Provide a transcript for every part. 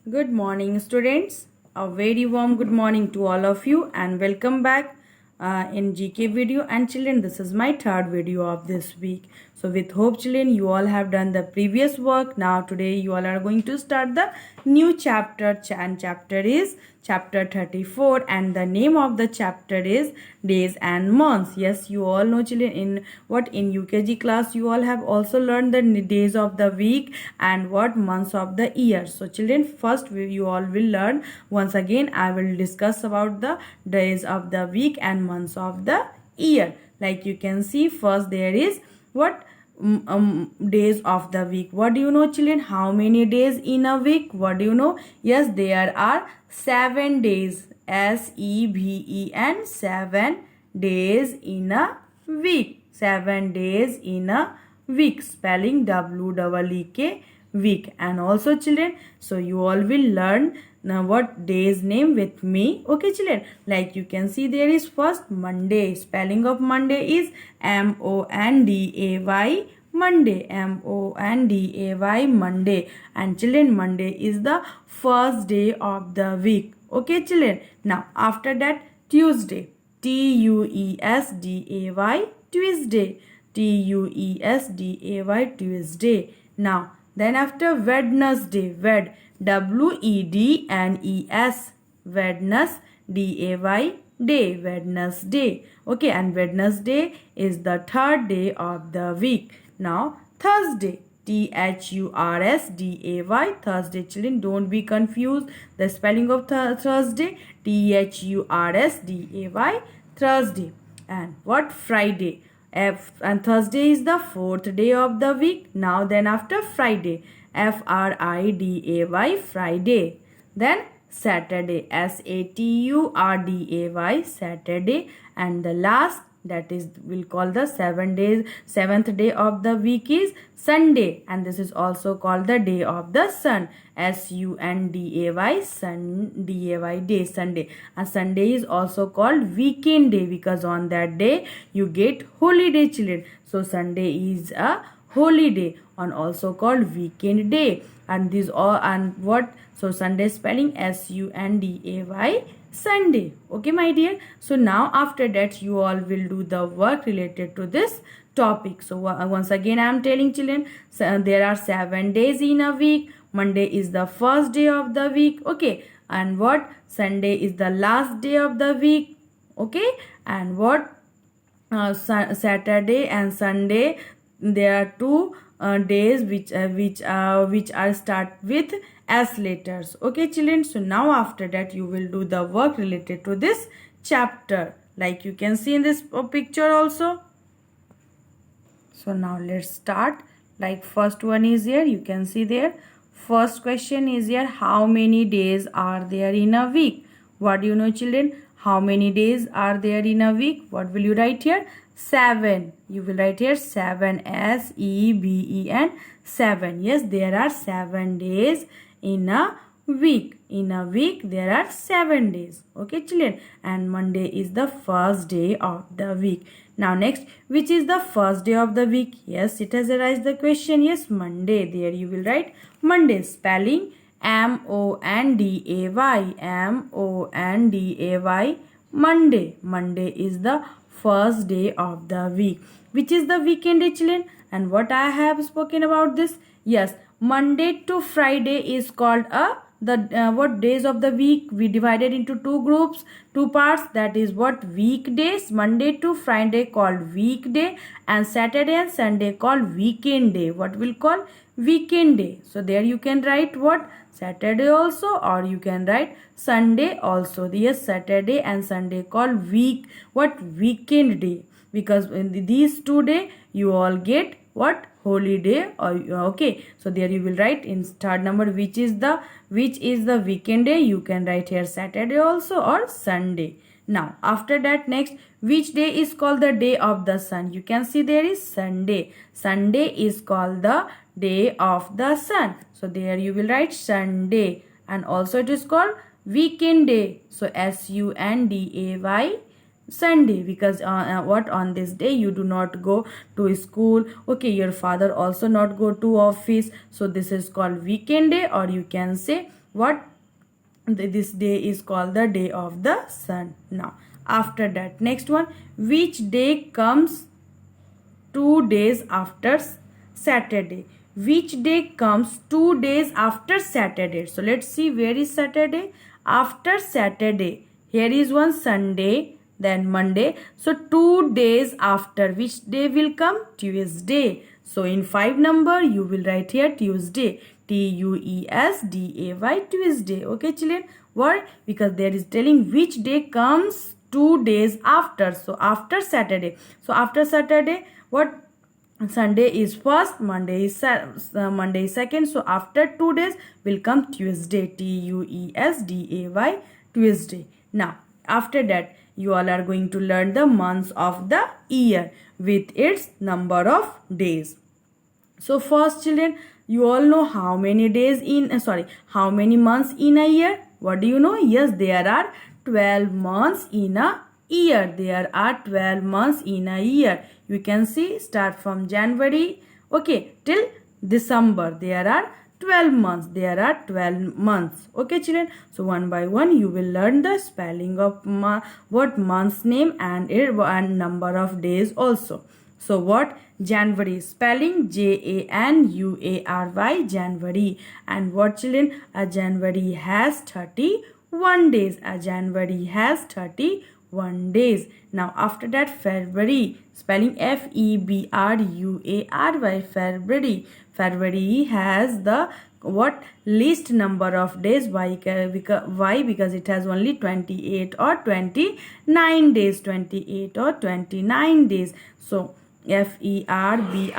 Good morning, students. A very warm good morning to all of you, and welcome back in GK video. And children, this is my third video of this week. So with hope, children, you all have done the previous work. Now today you all are going to start the new chapter, and chapter is chapter 34, and the name of the chapter is days and months. Yes, you all know, children, in UKG class you all have also learned the days of the week and what months of the year. So children, first you all will learn. Once again I will discuss about the days of the week and months of the year. Like you can see, first there is what days of the week. What do you know, children? How many days in a week? What do you know? Yes, there are 7 days. SEVEN, 7 days in a week. 7 days in a week, spelling WEEK, week. And also children, so you all will learn now what day's name with me. Okay children, like you can see, there is first Monday. Spelling of Monday is MONDAY, Monday. MONDAY, Monday. And children, Monday is the first day of the week. Okay children, now after that Tuesday. TUESDAY, Tuesday. TUESDAY, Tuesday. Now then after Wednesday, WEDNES, Wednesday, day, Wednesday. Okay, and Wednesday is the third day of the week. Now Thursday, THURSDAY, Thursday. Children, don't be confused. The spelling of Thursday, THURSDAY, Thursday. And what? Friday. And Thursday is the fourth day of the week. Now then after Friday, FRIDAY, Friday. Then Saturday, SATURDAY, Saturday. And the last, that is, we'll call the 7th day of the week is Sunday, and this is also called the day of the sun. SUNDAY, Sunday, day, Sunday. And Sunday is also called weekend day because on that day you get holiday, children. So Sunday is a holiday and also called weekend day. And these all, and what? So Sunday spelling SUNDAY, Sunday. Okay my dear, so now after that you all will do the work related to this topic. So once again I am telling children, there are 7 days in a week. Monday is the first day of the week. Okay, and what? Sunday is the last day of the week. Okay, and what? Saturday and Sunday, there are 2 days which are start with S letters. Okay children, so now after that you will do the work related to this chapter, like you can see in this picture also. So now let's start. Like first one is here, you can see there. First question is here, how many days are there in a week? What do you know, children? How many days are there in a week? What will you write here? 7. You will write here 7, SEVEN, 7. Yes, there are 7 days in a week. In a week there are 7 days. Okay children, and Monday is the first day of the week. Now next, which is the first day of the week? Yes, it has arised the question. Yes, Monday. There you will write Monday, spelling MONDAY, MONDAY, Monday. Monday is the first day of the week. Which is the weekend day, children? And what I have spoken about this? Yes, Monday to Friday is called what days of the week? We divided into 2 groups, 2 parts. That is what? Weekdays. Monday to Friday called weekday, and Saturday and Sunday called weekend day. What will call? Weekend day. So there you can write what? Saturday also, or you can write Sunday also. Yes, Saturday and Sunday called weekend day, because in these 2 days you all get what? Holiday. Or okay, so there you will write in third number which is the weekend day. You can write here Saturday also or Sunday. Now after that, next, which day is called the day of the sun? You can see there is Sunday. Sunday is called the day of the sun. So there you will write Sunday. And also it is called weekend day. So SUNDAY, Sunday, because what on this day you do not go to school, okay, your father also not go to office, so this is called weekend day, or you can say what, this day is called the day of the sun. Now after that, next one, which day comes 2 days after Saturday? Which day comes 2 days after Saturday? So let's see, where is Saturday? After Saturday, here is one Sunday, then Monday. So 2 days after, which day will come? Tuesday. So in 5 number, you will write here Tuesday. Tuesday, Tuesday. Okay, children. Why? Because there is telling which day comes 2 days after. So after Saturday. So after Saturday, what? Sunday is first, Monday is second. So after 2 days will come Tuesday. Tuesday, Tuesday. Now after that, you all are going to learn the months of the year with its number of days. So first, children, you all know how many days in how many months in a year? What do you know? Yes, there are 12 months in a year. There are 12 months in a year. You can see, start from January, okay, till December. There are 12 months. There are 12 months. Okay, children. So one by one, you will learn the spelling of what month's name and number of days also. So what? January, spelling January, January. And what, children? A January has 31 days. A January has 31 days. Now after that, February, spelling February, February. February has the what? Least number of days. Why? Because it has only 28 or 29 days. 28 or 29 days. So February,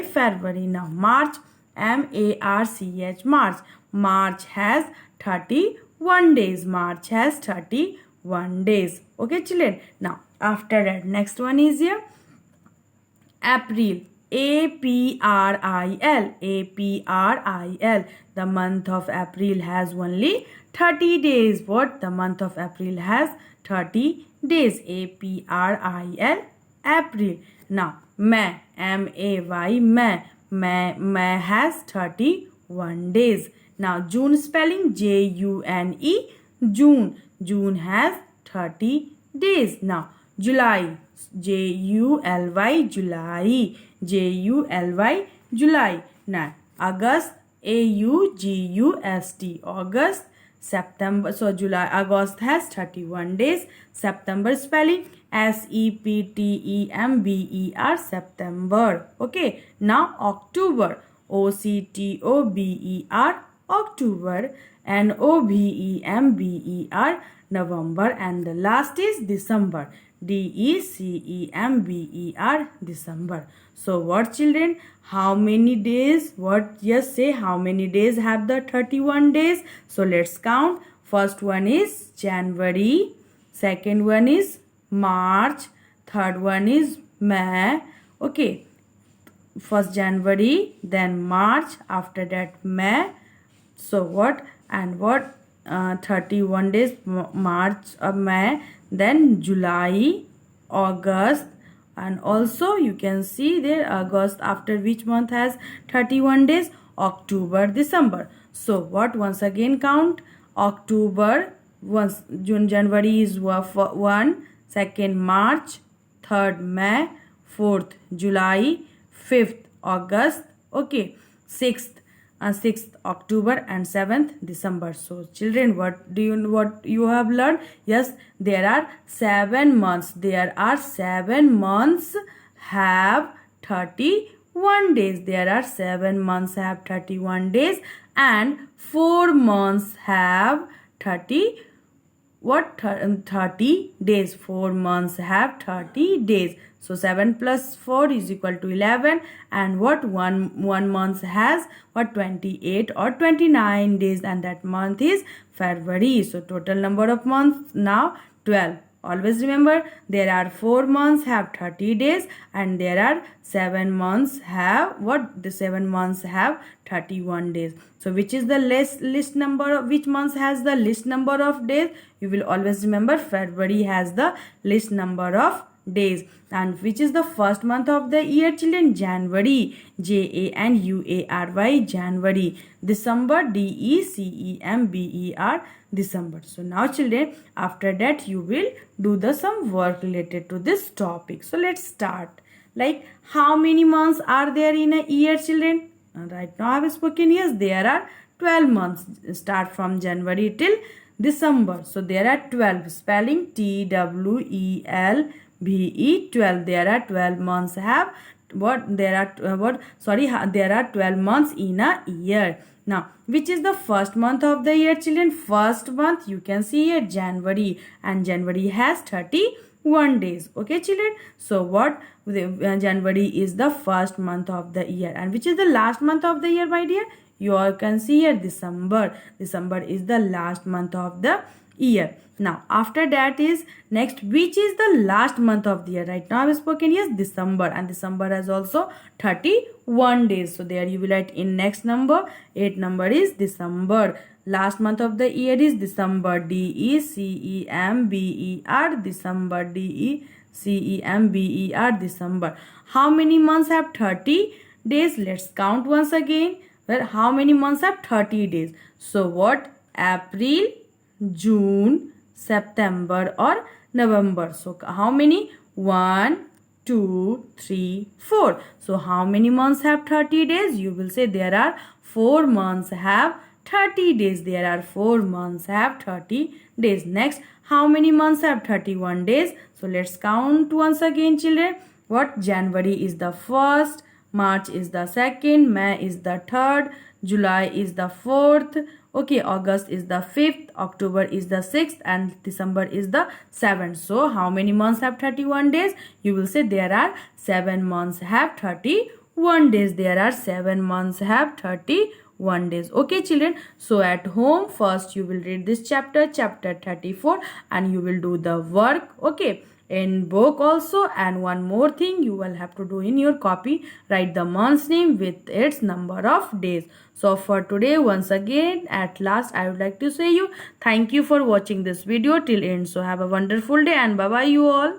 February. Now March, March, March. March has 31 days. March has 31 days. Okay, children. Now after that, next one is here April, April, April. The month of April has only 30 days. What? The month of April has 30 days. April, April. Now May, May. May has 31 days. Now June, spelling June, June. June has 30 days. Now July, July, July, July. Now August, August, August. September, so July, August has 31 days. September, spelling September, September. Okay, now October, October, October, November, November, and the last is December, December, December. So what, children? How many days? What? Yes, say how many days have the 31 days? So let's count. First one is January, second one is March, third one is May. Okay, first January, then March, after that May. So what? And what? 31 days, March, May, then July, August, and also you can see there August, after which month has 31 days? October, December. So what? Once again count. October, once June, January is 1, second March, third May, fourth July, fifth August, okay, sixth October, and 7th December. So children, what you have learned? Yes, there are 7 months. There are 7 months have 31 days. There are 7 months have 31 days, and 4 months have 30 days. 4 months have 30 days. So 7 plus 4 is equal to 11, and what? one month has what? 28 or 29 days, and that month is February. So total number of months now 12. always remember there are 4 months have 30 days and there are 7 months have the 7 months have 31 days. So which is the list number of which month has the least number of days? You will always remember February has the least number of days. And which is the first month of the year, children? January, January, January. December, December, December. So now children, after that you will do the some work related to this topic. So let's start. Like, how many months are there in a year, children? Right now I have spoken, yes, there are 12 months. Start from January till December. So there are 12. Spelling TWELVE, 12. There are 12 months have there are 12 months in a year. Now, which is the first month of the year, children? First month, you can see here, January, and January has 31 days. Okay, children. So January is the first month of the year. And which is the last month of the year, my dear? You all can see here, December. December is the last month of the year. Now, after that is next, which is the last month of the year? Right now I have spoken, yes, December, and December has also 31 days. So there you will write in next number, 8 number is December. Last month of the year is December, DECEMBER, December, DECEMBER, December. How many months have 30 days? Let's count once again. Well, how many months have 30 days? So what? April, June, September or November. So how many? 1, 2, 3, 4. So how many months have 30 days? You will say there are 4 months have 30 days. There are 4 months have 30 days. Next, how many months have 31 days? So let's count once again, children. What? January is the first, March is the second, May is the third, July is the fourth, okay, August is the 5th, October is the 6th, and December is the 7th. So how many months have 31 days? You will say there are 7 months have 31 days. There are 7 months have 31 days. Okay, children. So at home, first you will read this chapter 34, and you will do the work. Okay. In book also, and one more thing you will have to do in your copy, write the month's name with its number of days. So for today, once again, at last I would like to say you thank you for watching this video till end. So have a wonderful day and bye bye you all.